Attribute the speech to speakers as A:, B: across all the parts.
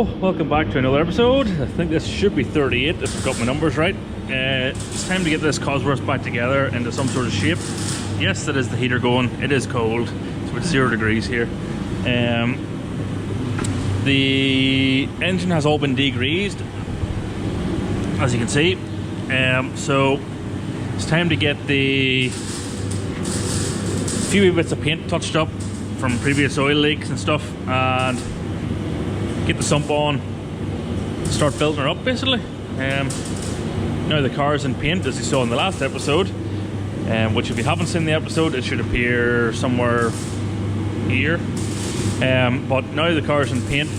A: Hello, welcome back to another episode. I think this should be 38 if I've got my numbers right. It's time to get this Cosworth back together into some sort of shape. Yes, that is the heater going. It is cold. It's about 0 degrees here. The engine has all been degreased, as you can see. So it's time to get the few bits of paint touched up from previous oil leaks and stuff, and get the sump on, start building her up basically. Now the car's in paint, as you saw in the last episode, which if you haven't seen the episode, it should appear somewhere here. But now the car's in paint,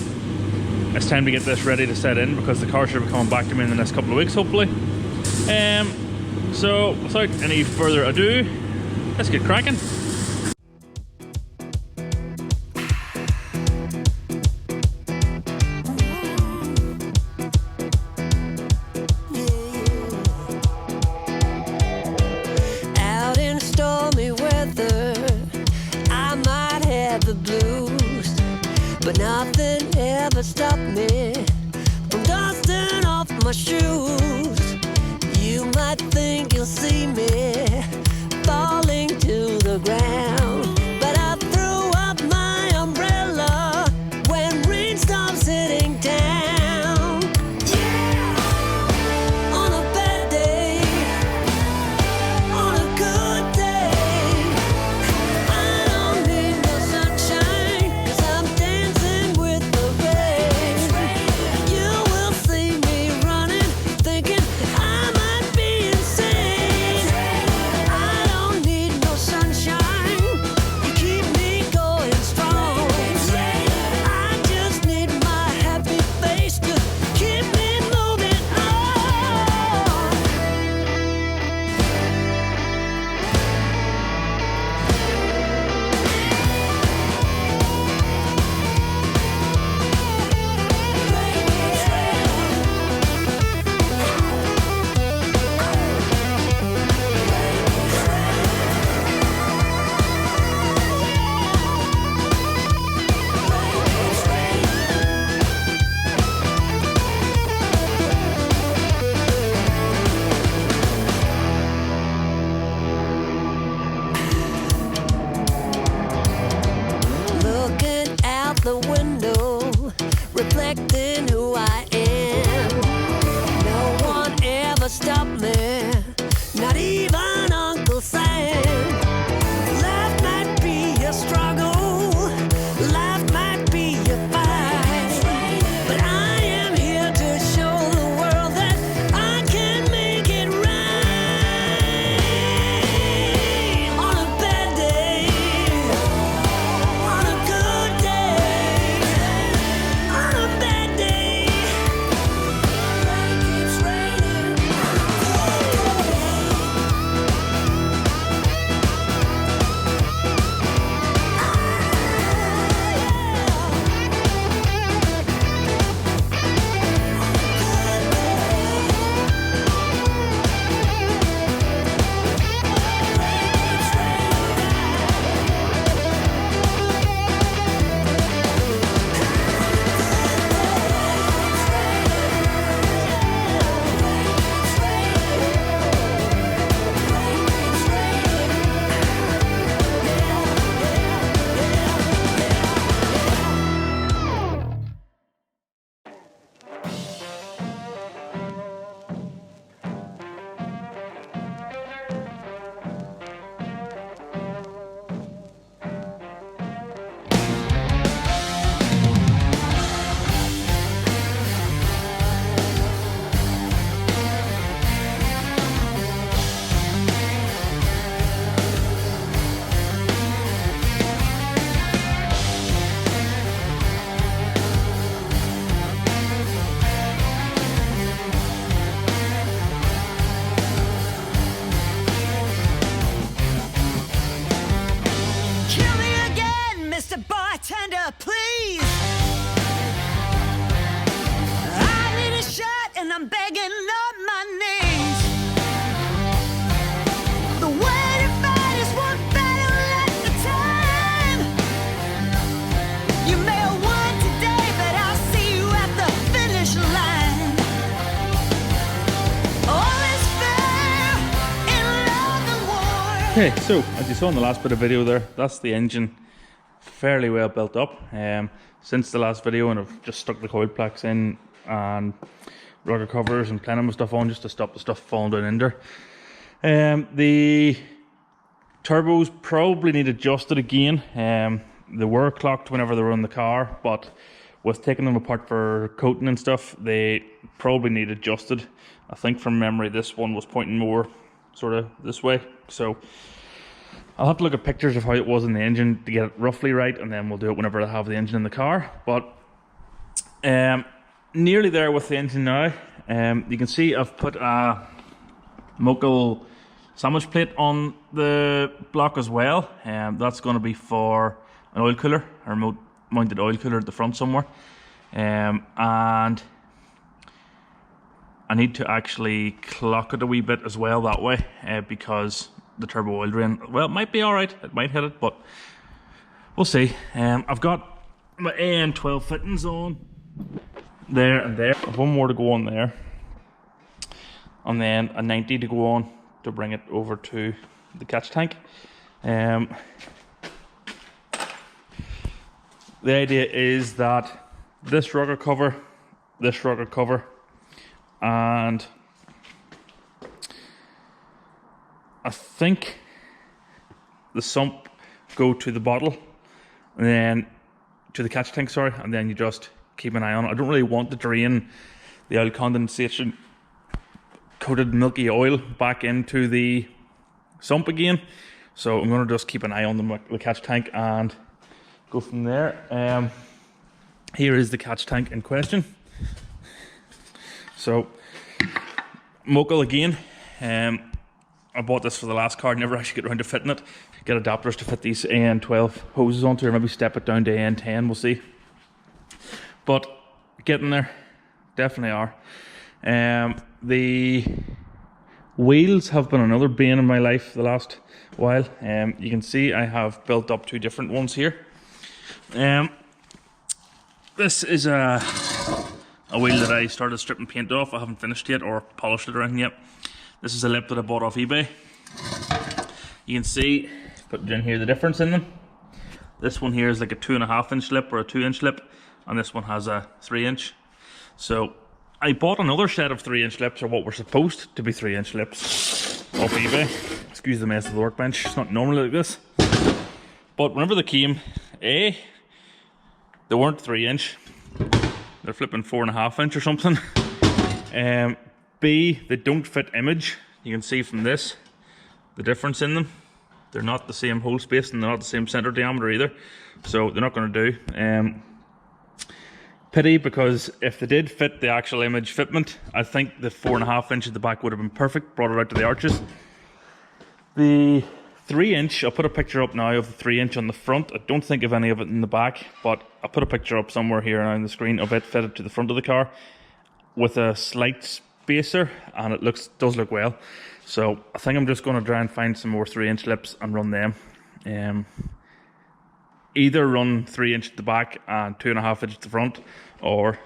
A: it's time to get this ready to set in, because the car should be coming back to me in the next couple of weeks hopefully. So without any further ado, let's get cracking.
B: But nothing ever stopped me from dusting off my shoes. You might think you'll see me falling to the ground, but I threw up my umbrella when rain stopped hitting down. Yeah! On a bad day, on a good day, I don't need no sunshine, 'cause I'm dancing with the rain. You will see me running, thinking I might be insane. I don't need no sunshine,
A: Okay, so as you saw in the last bit of video there, that's the engine fairly well built up since the last video, and I've just stuck the coil plaques in and rudder covers and plenum and stuff on just to stop the stuff falling down in there. The turbos probably need adjusted again. They were clocked whenever they were in the car, but with taking them apart for coating and stuff, they probably need adjusted. I think from memory this one was pointing more sort of this way, so I'll have to look at pictures of how it was in the engine to get it roughly right, and then we'll do it whenever I have the engine in the car. But nearly there with the engine now. You can see I've put a Mokel sandwich plate on the block as well. That's going to be for an oil cooler, a remote mounted oil cooler at the front somewhere. And I need to actually clock it a wee bit as well that way, because the turbo oil drain, well, it might be alright, it might hit it, but we'll see. I've got my AN12 fittings on there and there. I've one more to go on there, and then a 90 to go on to bring it over to the catch tank. The idea is that this rugger cover, and I think the sump go to the bottle, and then to the catch tank, sorry, and then you just keep an eye on it. I don't really want to drain the oil condensation coated milky oil back into the sump again, so I'm going to just keep an eye on the catch tank and go from there. Here is the catch tank in question. So Mokel again. I bought this for the last car, never actually get around to fitting it. Get adapters to fit these AN12 hoses onto, or maybe step it down to AN10, we'll see. But getting there, definitely are. The wheels have been another bane in my life the last while. You can see I have built up two different ones here. This is a wheel that I started stripping paint off. I haven't finished yet or polished it or anything yet. This is a lip that I bought off eBay. You can see, put in here, the difference in them. This one here is like a 2.5 inch lip or a 2 inch lip, and this one has a 3 inch. So I bought another set of 3 inch lips, or what were supposed to be 3 inch lips, off eBay. Excuse the mess of the workbench, it's not normally like this. But whenever they came, A, they weren't 3 inch. They're flipping 4.5 inch or something. B, they don't fit image. You can see from this the difference in them. They're not the same hole space, and they're not the same center diameter either, so they're not going to do. Pity, because if they did fit the actual image fitment, I think the 4.5 inch at the back would have been perfect, brought it out to the arches. The 3 inch, I'll put a picture up now of the 3 inch on the front. I don't think of any of it in the back, but I'll put a picture up somewhere here on the screen of it fitted to the front of the car with a slight spacer, and it does look well. So I think I'm just going to try and find some more 3 inch lips and run them. Either run 3 inch at the back and 2.5 inch at the front, or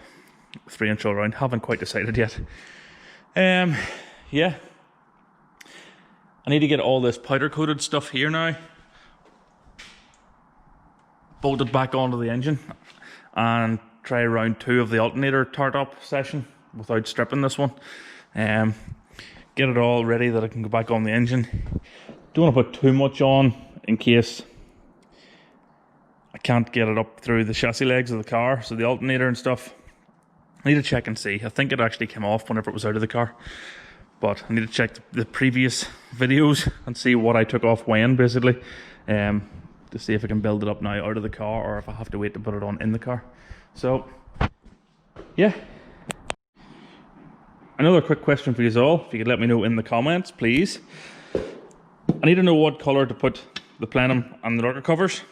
A: 3 inch all around. Haven't quite decided yet. Yeah, I need to get all this powder coated stuff here now bolted back onto the engine, and try round 2 of the alternator tart up session without stripping this one. Get it all ready that I can go back on the engine. Don't want to put too much on in case I can't get it up through the chassis legs of the car, so the alternator and stuff. I need to check and see. I think it actually came off whenever it was out of the car, but I need to check the previous videos and see what I took off when, basically, to see if I can build it up now out of the car, or if I have to wait to put it on in the car. So yeah, another quick question for you all, if you could let me know in the comments, please. I need to know what colour to put the plenum and the rugger covers.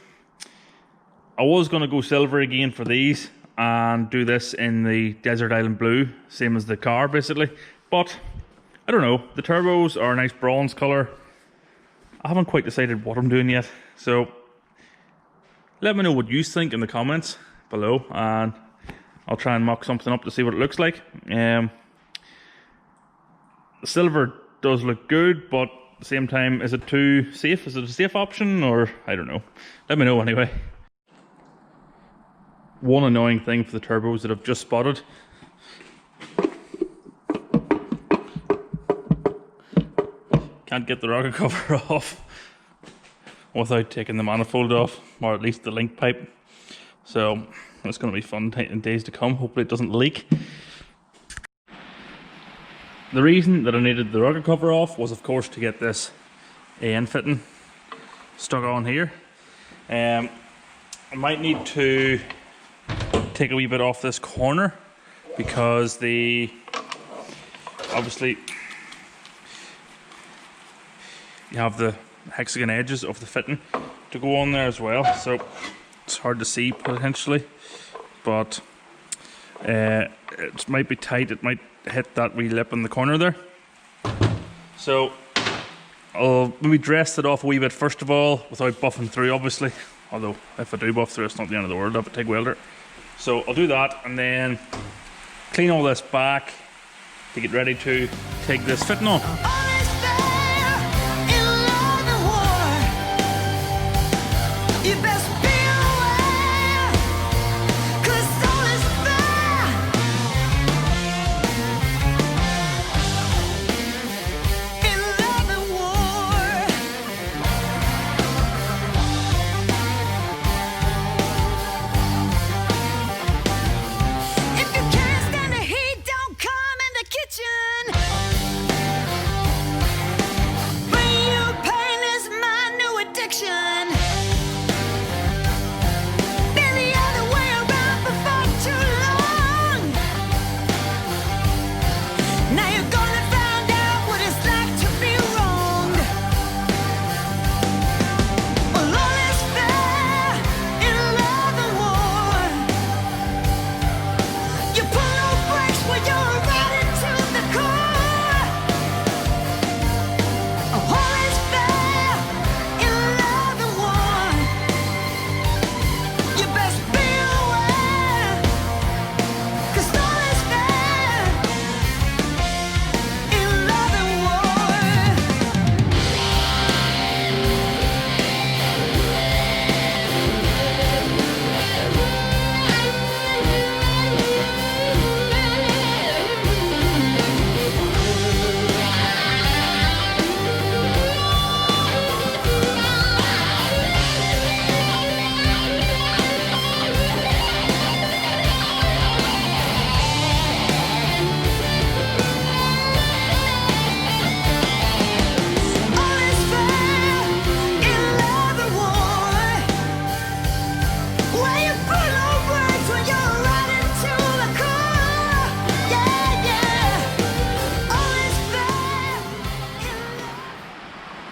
A: I was going to go silver again for these and do this in the Desert Island Blue, same as the car basically, but I don't know, the turbos are a nice bronze colour. I haven't quite decided what I'm doing yet, so let me know what you think in the comments below, and I'll try and mock something up to see what it looks like. The silver does look good, but at the same time, is it too safe? Is it a safe option, or I don't know. Let me know anyway. One annoying thing for the turbos that I've just spotted. Can't get the rocker cover off without taking the manifold off, or at least the link pipe. So it's going to be fun in days to come. Hopefully it doesn't leak. The reason that I needed the rocker cover off was, of course, to get this AN fitting stuck on here. I might need to take a wee bit off this corner because obviously you have the hexagon edges of the fitting to go on there as well, so it's hard to see potentially, but it might be tight. It might hit that wee lip in the corner there, so I'll maybe dress it off a wee bit first of all without buffing through, obviously, although if I do buff through it's not the end of the world. I have a TIG welder, so I'll do that and then clean all this back to get ready to take this fitting on.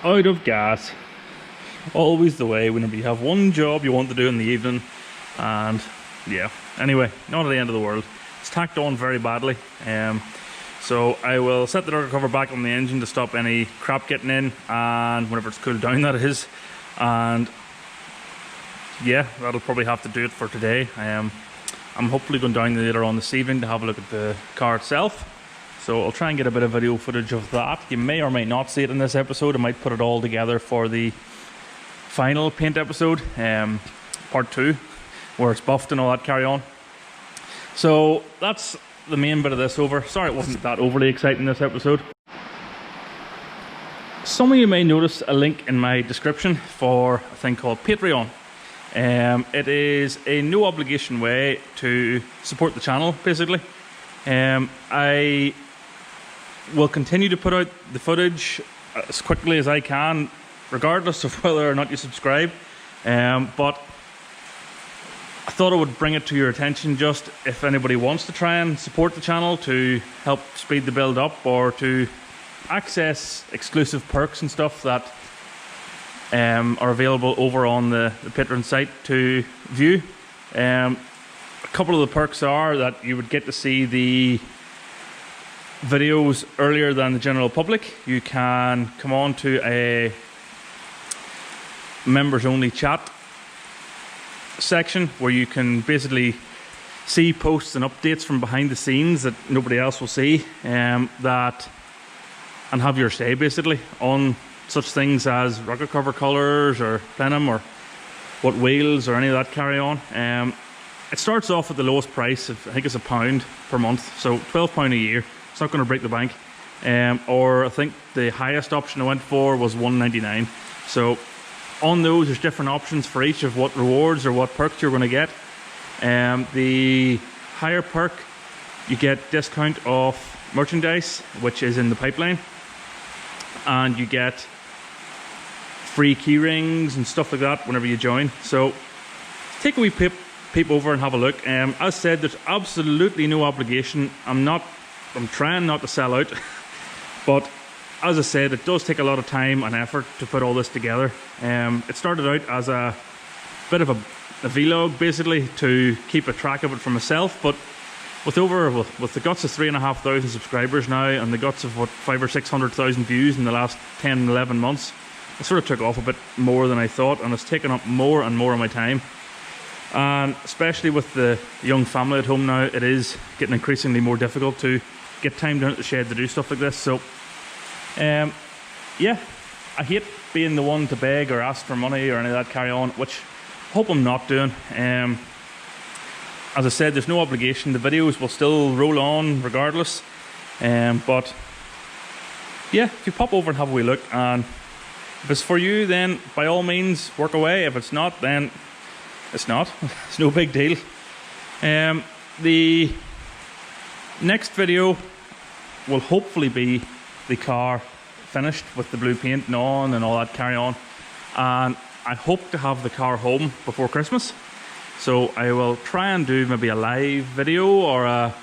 A: Out of gas. Always the way whenever you have one job you want to do in the evening, and yeah, anyway, not at the end of the world. It's tacked on very badly, so I will set the rocker cover back on the engine to stop any crap getting in, and whenever it's cooled down, that is. And yeah, that'll probably have to do it for today. I'm hopefully going down later on this evening to have a look at the car itself. So I'll try and get a bit of video footage of that. You may or may not see it in this episode. I might put it all together for the final paint episode, part 2, where it's buffed and all that carry on. So that's the main bit of this over. Sorry it wasn't that overly exciting this episode. Some of you may notice a link in my description for a thing called Patreon. It is a no obligation way to support the channel, basically. I will continue to put out the footage as quickly as I can, regardless of whether or not you subscribe. But I thought I would bring it to your attention, just if anybody wants to try and support the channel to help speed the build up, or to access exclusive perks and stuff that are available over on the Patreon site to view. A couple of the perks are that you would get to see the videos earlier than the general public. You can come on to a members only chat section where you can basically see posts and updates from behind the scenes that nobody else will see, and have your say basically on such things as rocket cover colours or plenum or what wheels or any of that carry on. It starts off at the lowest price of, I think it's £1 per month, so £12 a year. It's not going to break the bank. Or I think the highest option I went for was $1.99. So on those, there's different options for each of what rewards or what perks you're going to get. The higher perk, you get discount off merchandise, which is in the pipeline, and you get free key rings and stuff like that whenever you join. So take a wee peep over and have a look. As said, there's absolutely no obligation. I'm trying not to sell out, but as I said, it does take a lot of time and effort to put all this together. It started out as a bit of a vlog, basically, to keep a track of it for myself, but with the guts of 3,500 subscribers now and the guts of what 500,000 or 600,000 views in the last 10, 11 months, it sort of took off a bit more than I thought, and it's taken up more and more of my time. And especially with the young family at home now, it is getting increasingly more difficult to get time down at the shed to do stuff like this. So yeah, I hate being the one to beg or ask for money or any of that carry on, which I hope I'm not doing. As I said, there's no obligation. The videos will still roll on regardless. But yeah, if you pop over and have a wee look, and if it's for you, then by all means work away. If it's not, then it's not. It's no big deal. The next video will hopefully be the car finished with the blue paint and on and all that carry on, and I hope to have the car home before Christmas. So I will try and do maybe a live video or a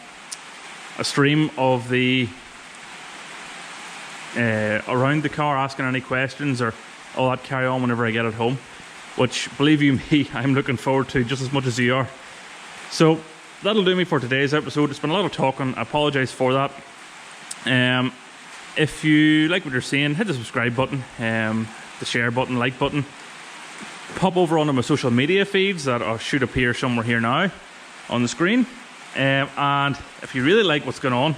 A: stream of the around the car, asking any questions or all that carry on whenever I get it home, which, believe you me, I'm looking forward to just as much as you are. So that'll do me for today's episode. It's been a lot of talking. I apologise for that. If you like what you're seeing, hit the subscribe button, the share button, like button. Pop over onto my social media feeds that should appear somewhere here now on the screen. And if you really like what's going on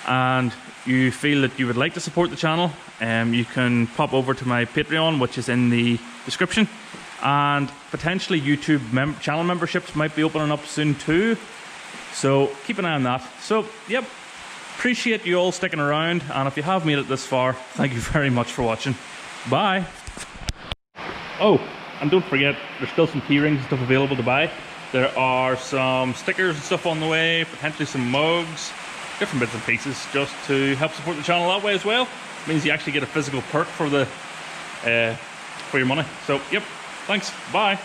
A: and you feel that you would like to support the channel, you can pop over to my Patreon, which is in the description. And potentially YouTube channel memberships might be opening up soon too. So keep an eye on that. So, yep. Appreciate you all sticking around, and if you have made it this far, thank you very much for watching. Bye. Oh, and don't forget, there's still some key rings and stuff available to buy. There are some stickers and stuff on the way, potentially some mugs, different bits and pieces, just to help support the channel that way as well. It means you actually get a physical perk for your money. So, yep, thanks, bye.